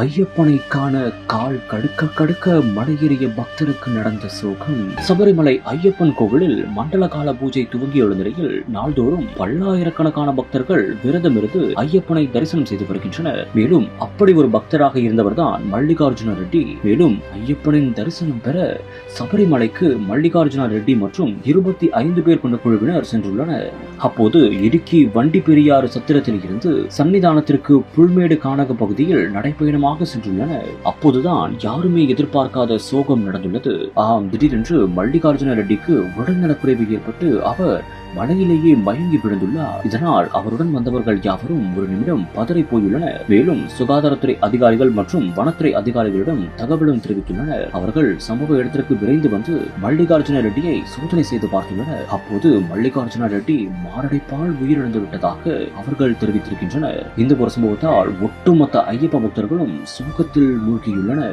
ஐயப்பனை காண கால் கடுக்க கடுக்க மலையேறிய பக்தருக்கு நடந்த சோகம். சபரிமலை ஐயப்பன் கோவிலில் மண்டல கால பூஜை துவங்கியுள்ள நிலையில் நாள்தோறும் பல்லாயிரக்கணக்கான பக்தர்கள் விரதமிருந்து ஐயப்பனை தரிசனம் செய்து வருகின்றனர். மேலும் அப்படி ஒரு பக்தராக இருந்தவர்தான் மல்லிகார்ஜுன ரெட்டி. மேலும் ஐயப்பனின் தரிசனம் பெற சபரிமலைக்கு மல்லிகார்ஜுன ரெட்டி மற்றும் 25 பேர் கொண்ட குழுவினர் சென்றுள்ளனர். அப்போது இடுக்கி வண்டி பெரியாறு சத்திரத்தில் இருந்து சன்னிதானத்திற்கு புல்மேடு கானக பகுதியில் நடைபயணம் சென்றுள்ளனர். அப்போதுதான் யாருமே எதிர்பார்க்காத சோகம் நடந்துள்ளது. திடீரென்று மல்லிகார்ஜுன ரெட்டிக்கு உடல்நலக்குறைவு ஏற்பட்டு அவர் மலையிலேயே மயங்கி விழுந்துள்ளார். இதனால் அவருடன் வந்தவர்கள் யாவரும் ஒரு நிமிடம் பதறி போயுள்ளனர். மேலும் சுகாதாரத்துறை அதிகாரிகள் மற்றும் வனத்துறை அதிகாரிகளிடம் தகவலும் தெரிவித்துள்ளனர். அவர்கள் சம்பவ இடத்திற்கு விரைந்து வந்து மல்லிகார்ஜுன ரெட்டியை சோதனை செய்து பார்த்துள்ளனர். அப்போது மல்லிகார்ஜுன ரெட்டி மாரடைப்பால் உயிரிழந்து விட்டதாக அவர்கள் தெரிவித்திருக்கின்றனர். இந்த ஒரு சம்பவத்தால் ஒட்டுமொத்த ஐயப்ப பக்தர்களும் சோகத்தில் மூழ்கியுள்ளனர்.